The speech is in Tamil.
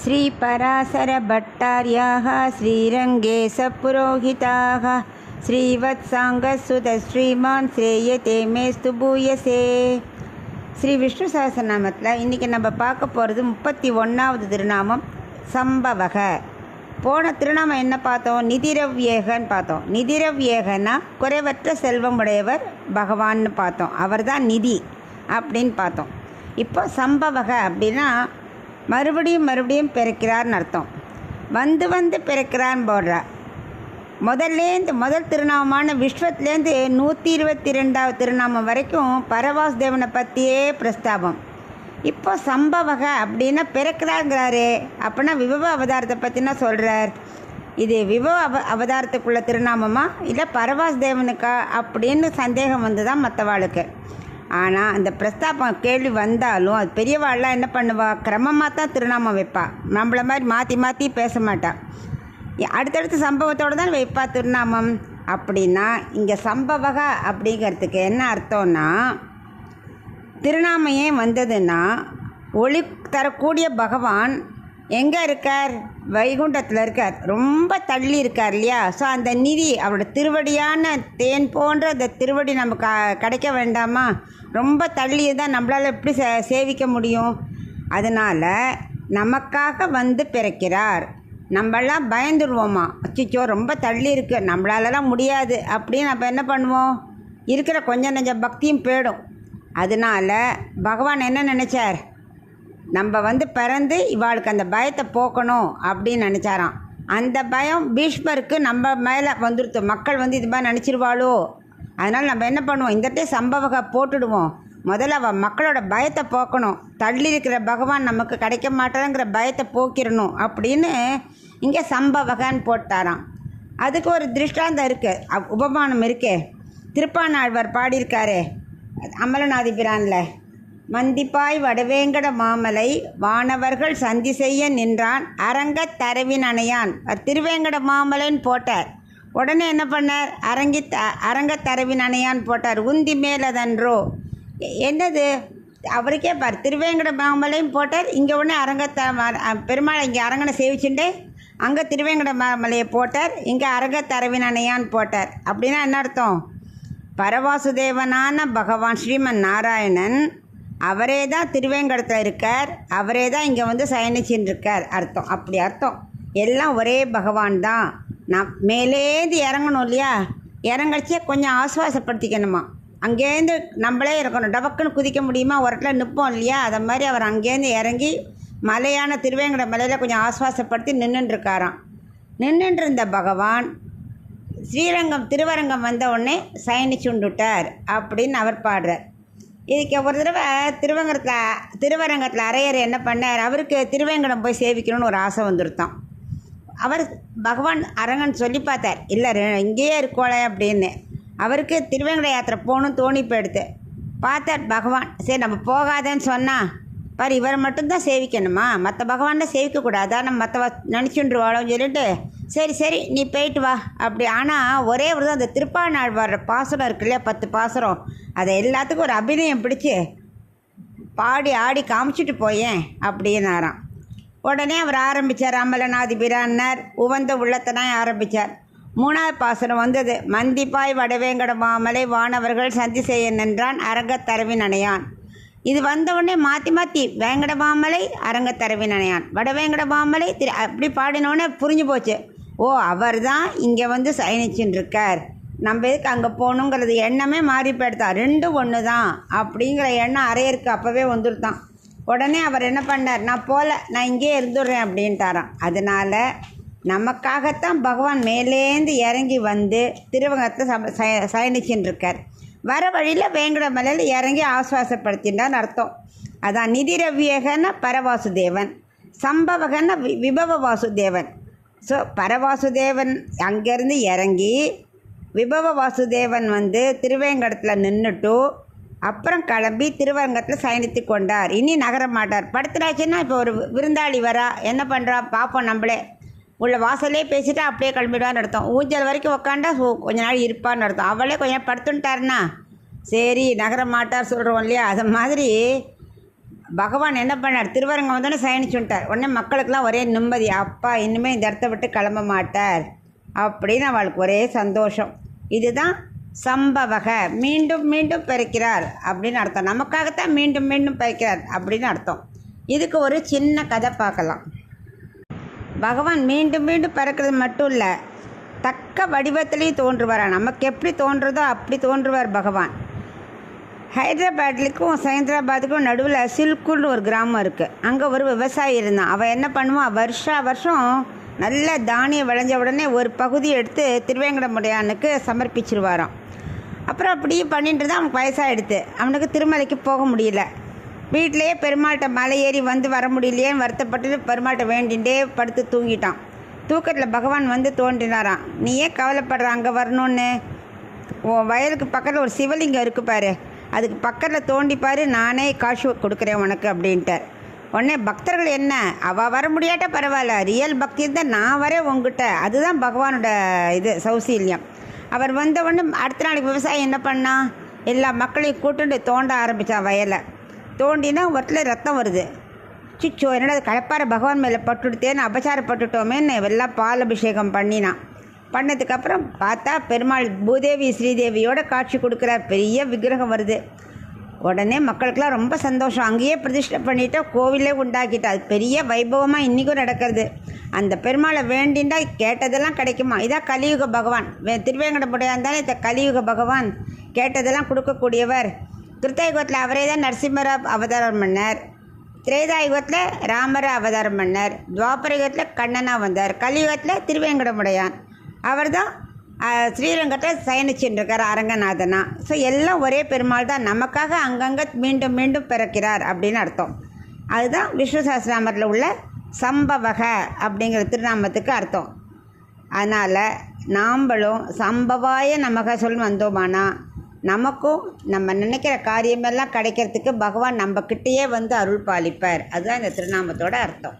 श्रीपराशरभट्टार्याः श्रीरङ्गेशपुरोहिताः श्रीवत्साङ्गसुतः श्रीमान् श्रेयते मेस्तु பூயசே. ஸ்ரீ விஷ்ணு சஹஸ்ரநாமத்தில் இன்றைக்கி நம்ம பார்க்க போகிறது 31வது திருநாமம் சம்பவக. போன திருநாமம் என்ன பார்த்தோம்? நிதிரவ்யேகன்னு பார்த்தோம். நிதிரவ்யேகன்னா குறைவற்ற செல்வம் உடையவர் பகவான்னு பார்த்தோம். அவர் தான் நிதி அப்படின்னு பார்த்தோம். இப்போ சம்பவக அப்படின்னா மறுபடியும் பிறக்கிறார்னு அர்த்தம். வந்து பிறக்கிறான்னு போடுறார். முதல் திருநாமமான விஸ்வத்துலேருந்து 122வது திருநாமம் வரைக்கும் பரவாசுதேவனை பற்றியே பிரஸ்தாபம். இப்போ சம்பவக அப்படின்னா பிறக்கிறாங்கிறாரு. அப்படின்னா விபவ அவதாரத்தை பற்றினா சொல்கிறார். இது விபவ அவதாரத்துக்குள்ள திருநாமமா இல்லை பரவாசுதேவனுக்கா அப்படின்னு சந்தேகம் வந்து தான் மற்றவாளுக்கு. ஆனால் அந்த பிரஸ்தாபம் கேள்வி வந்தாலும் அது பெரியவாள்லாம் என்ன பண்ணுவா, கிரமமாக தான் திருநாமம் வைப்பா. நம்மளை மாதிரி மாற்றி பேச மாட்டா. அடுத்தடுத்த சம்பவத்தோடு தான் வைப்பா திருநாமம். அப்படின்னா இங்கே சம்பவக அப்படிங்கிறதுக்கு என்ன அர்த்தம்னா, திருநாமம் ஏன் வந்ததுன்னா, ஒளி தரக்கூடிய பகவான் எங்கே இருக்கார்? வைகுண்டத்தில் இருக்கார். ரொம்ப தள்ளி இருக்கார் இல்லையா? ஸோ அந்த நிதி அவரோட திருவடியான தேன் போன்ற அந்த திருவடி நமக்கு கிடைக்க வேண்டாமா? ரொம்ப தள்ளி தான் நம்மளால் எப்படி சேவிக்க முடியும்? அதனால் நமக்காக வந்து பிறக்கிறார். நம்மளாம் பயந்துடுவோமா, அச்சிச்சோ ரொம்ப தள்ளி இருக்கு, நம்மளாலலாம் முடியாது அப்படின்னு நம்ம என்ன பண்ணுவோம்? இருக்கிற கொஞ்சம் நெஞ்ச பக்தியும் போயிடும். அதனால் பகவான் என்ன நினச்சார்? நம்ம வந்து பிறந்து இவாளுக்கு அந்த பயத்தை போக்கணும் அப்படின்னு நினச்சாராம். அந்த பயம் பீஷ்மருக்கு நம்ம மேலே வந்துடுத்து. மக்கள் வந்து இது மாதிரி நினச்சிருவாளோ, அதனால் நம்ம என்ன பண்ணுவோம்? இந்த சம்பவக போட்டுடுவோம். முதல்ல அவள் மக்களோட பயத்தை போக்கணும். தள்ளி இருக்கிற பகவான் நமக்கு கிடைக்க மாட்டாங்கிற பயத்தை போக்கிடணும் அப்படின்னு இங்கே சம்பவகன்னு போட்டாராம். அதுக்கு ஒரு திருஷ்டாந்தம் இருக்குது, உபமானம் இருக்கே. திருப்பானாழ்வார் பாடியிருக்காரே அமலநாதிபிரானில், மந்திப்பாய் வடவேங்கட மாமலை வானவர்கள் சந்தி செய்ய நின்றான் அரங்கத் தரவின் அணையான். திருவேங்கட மாமலைன்னு போட்டார். உடனே என்ன பண்ணார்? அரங்கத் தரவின் அணையான் போட்டார். உந்தி மேலதன்றோ என்னது அவருக்கே பார், திருவேங்கட மாமலையும் போட்டார். இங்கே உடனே பெருமாள் இங்கே அரங்கனை சேவிச்சுட்டு அங்கே திருவேங்கட மாமலையை போட்டார். இங்கே அரங்கத்தரவின் அணையான் போட்டார். அப்படின்னா என்ன அர்த்தம்? பரவாசுதேவனான பகவான் ஸ்ரீமன் நாராயணன் அவரே தான் திருவேங்கடத்தில் இருக்கார். அவரே தான் இங்கே வந்து சயனிச்சின்னு இருக்கார் அர்த்தம். அப்படி அர்த்தம். எல்லாம் ஒரே பகவான் தான். நான் மேலேந்து இறங்கணும் இல்லையா? இறங்கடிச்சே கொஞ்சம் ஆசுவாசப்படுத்திக்கணுமா. அங்கேருந்து நம்மளே இருக்கணும். டபக்குன்னு குதிக்க முடியுமா? ஒரு இடத்துல நிற்போம் இல்லையா? அதை மாதிரி அவர் அங்கேருந்து இறங்கி மலையான திருவேங்கட மலையில் கொஞ்சம் ஆசுவாசப்படுத்தி நின்றுட்டுருக்காராம். நின்றுட்டு இருந்த பகவான் திருவரங்கம் வந்த உடனே சயனிச்சுண்டுட்டார் அப்படின்னு அவர் பாடுறார். இதுக்கு ஒரு தடவை திருவரங்கத்தில் அரையர் என்ன பண்ணார்? அவருக்கு திருவேங்கடம் போய் சேவிக்கணும்னு ஒரு ஆசை வந்துருத்தான். அவர் பகவான் அரங்கன் சொல்லி பார்த்தார், இல்லை இங்கேயே இருக்கோளே அப்படின்னு. அவருக்கு திருவேங்கட யாத்திரை போகணும்னு தோணி போயிடுத்து. பார்த்தார் பகவான். சரி நம்ம போகாதேன்னு சொன்னால் பாரு, இவரை மட்டும்தான் சேவிக்கணுமா, மற்ற பகவானை சேவிக்கக்கூடாதா, நம்ம மற்ற நினச்சுட்டுருவாளோன்னு சொல்லிட்டு சரி நீ போயிட்டு வா அப்படி. ஆனால் ஒரே ஒரு தான் அந்த திருப்பானாழ்வார் பாசுரம் இருக்கு இல்லையா, 10 பாசுரம், அதை எல்லாத்துக்கும் ஒரு அபிநயம் பிடிச்சி பாடி ஆடி காமிச்சிட்டு போயேன் அப்படின்னாராம். உடனே அவர் ஆரம்பித்தார். அமலநாதிபிரான்னார் உவந்த உள்ளத்தனாய் ஆரம்பித்தார். 3வது பாசுரம் வந்தது. மந்திப்பாய் வடவேங்கட மாமலை வானவர்கள் சந்தி செய்ய நின்றான் அரங்கத்தரவின் அணையான். இது வந்தவுடனே மாற்றி வேங்கட மாமலை அரங்கத்தரவின் அணையான், வடவேங்கட மாமலை அப்படி பாடினோடனே புரிஞ்சு போச்சு. ஓ, அவர் தான் இங்கே வந்து சயனிச்சுன்னு இருக்கார், நம்ம எதுக்கு அங்கே போகணுங்கிறது எண்ணமே மாறி போயிடுதா. 2 ஒன்று தான் அப்படிங்கிற எண்ணம் அரையருக்கு அப்போவே வந்துருத்தான். உடனே அவர் என்ன பண்ணார்? நான் போகல, நான் இங்கேயே இருந்துடுறேன் அப்படின்ட்டாராம். அதனால் நமக்காகத்தான் பகவான் மேலேந்து இறங்கி வந்து திருவங்கத்தில் சயனிச்சுன்னு இருக்கார். வர வழியில் வேங்கட மலையில் இறங்கி ஆசுவாசப்படுத்தின்றான்னு அர்த்தம். அதான் நிதிரவ்யகன்னா பரவாசுதேவன், சம்பவகன்னா விபவ வாசுதேவன். ஸோ பரவாசுதேவன் அங்கேருந்து இறங்கி விபவ வாசுதேவன் வந்து திருவேங்கடத்தில் நின்றுட்டு அப்புறம் கிளம்பி திருவரங்கத்தில் சயனித்து கொண்டார். இனி நகர மாட்டார். படுத்துடாச்சுன்னா இப்போ ஒரு விருந்தாளி வரா, என்ன பண்ணுறா பார்ப்போம், நம்மளே உள்ள வாசலே பேசிட்டா அப்படியே கிளம்பிடுவான்னு அர்த்தம். ஊஞ்சல் வரைக்கும் உக்காண்டா கொஞ்ச நாள் இருப்பான்னு அர்த்தம். அவளே கொஞ்சம் படுத்துட்டாருன்னா சரி நகர மாட்டார் சொல்கிறோம் இல்லையா? அது மாதிரி பகவான் என்ன பண்ணார், திருவரங்கம் வந்தோடனே சயனிச்சுட்டார். உடனே மக்களுக்கெல்லாம் ஒரே நிம்மதி, அப்பா இனிமேல் இந்த இடத்த விட்டு கிளம்ப மாட்டார் அப்படின்னு அவளுக்கு ஒரே சந்தோஷம். இதுதான் சம்பவக, மீண்டும் மீண்டும் பிறக்கிறார் அப்படின்னு அர்த்தம். நமக்காகத்தான் மீண்டும் மீண்டும் பிறக்கிறார் அப்படின்னு அர்த்தம். இதுக்கு ஒரு சின்ன கதை பார்க்கலாம். பகவான் மீண்டும் மீண்டும் பிறக்கிறது மட்டும் இல்லை, தக்க வடிவத்திலையும் தோன்றுவார். நமக்கு எப்படி தோன்றுறதோ அப்படி தோன்றுவார் பகவான். ஹைதராபாத்துக்கும் சைந்தராபாத்துக்கும் நடுவில் சில்குன்னு ஒரு கிராமம் இருக்குது. அங்கே ஒரு விவசாயி இருந்தான். அவன் என்ன பண்ணுவான், வருஷம் நல்ல தானியம் விளைஞ்ச உடனே ஒரு பகுதியை எடுத்து திருவேங்கடமுடையானுக்கு சமர்ப்பிச்சிருவாராம். அப்புறம் அப்படியே பண்ணிட்டு தான் அவனுக்கு வயசாகிடுது. அவனுக்கு திருமலைக்கு போக முடியல. வீட்டிலையே பெருமாள்கிட்ட மலை ஏறி வந்து வர முடியலையேன்னு வருத்தப்பட்டு பெருமாள்கிட்ட வேண்டிகிட்டே படுத்து தூங்கிட்டான். தூக்கத்தில் பகவான் வந்து தோன்றினாராம். நீ ஏன் கவலைப்படுற, அங்கே வரணுன்னு? உன் வயலுக்கு பக்கத்தில் ஒரு சிவலிங்கம் இருக்குது பாரு, அதுக்கு பக்கத்தில் தோண்டிப்பார், நானே காசு கொடுக்குறேன் உனக்கு அப்படின்ட்டார். உடனே பக்தர்கள் என்ன, அவள் வர முடியாட்டா பரவாயில்ல, ரியல் பக்தி இருந்தால் நான் வரேன் உங்ககிட்ட. அதுதான் பகவானோட இது சௌசீல்யம். அவர் வந்த உடனே அடுத்த நாளைக்கு விவசாயம் என்ன பண்ணா, எல்லா மக்களையும் கூட்டுண்டு தோண்ட ஆரம்பித்தான் வயலை. தோண்டினா ஒருத்தில் ரத்தம் வருது. சிச்சோ என்னடா கலப்பார பகவான் மேலே பட்டுடுத்தேன்னு அபச்சாரப்பட்டுட்டோமேன்னு எல்லாம் பால் அபிஷேகம் பண்ணினான். பண்ணதுக்கப்புறம் பார்த்தா பெருமாள் பூதேவி ஸ்ரீதேவியோட காட்சி கொடுக்குறார். பெரிய விக்கிரகம் வருது. உடனே மக்களுக்கெல்லாம் ரொம்ப சந்தோஷம். அங்கேயே பிரதிஷ்டை பண்ணிட்டா, கோவிலே உண்டாக்கிட்டா. அது பெரிய வைபவமாக இன்றைக்கும் நடக்கிறது. அந்த பெருமாளை வேண்டின்றா கேட்டதெல்லாம் கிடைக்குமா. இதான் கலியுக பகவான். திருவேங்கடமுடையான் தானே இந்த கலியுக பகவான். கேட்டதெல்லாம் கொடுக்கக்கூடியவர். கிருத்தயுகத்தில் அவரே தான் நரசிம்மரா அவதாரம் பண்ணார். திரேதாயுகத்தில் ராமரை அவதாரம் பண்ணார். துவாபரயுகத்தில் கண்ணனா வந்தார். கலியுகத்தில் திருவேங்கடமுடையான். அவர் தான் ஸ்ரீரங்கத்தில் சயனிச்சுருக்கார் அரங்கநாதனா. ஸோ எல்லாம் ஒரே பெருமாள் தான். நமக்காக அங்கங்கே மீண்டும் மீண்டும் பிறக்கிறார் அப்படின்னு அர்த்தம். அதுதான் விஷ்ணு சஹஸ்ரநாமத்தில் உள்ள சம்பவக அப்படிங்கிற திருநாமத்துக்கு அர்த்தம். அதனால் நாம்பளும் சம்பவாய நமக சொல்லி வந்தோமானா நமக்கும் நம்ம நினைக்கிற காரியமெல்லாம் கிடைக்கிறதுக்கு பகவான் நம்ம கிட்டேயே வந்து அருள் பாலிப்பார். அதுதான் இந்த திருநாமத்தோட அர்த்தம்.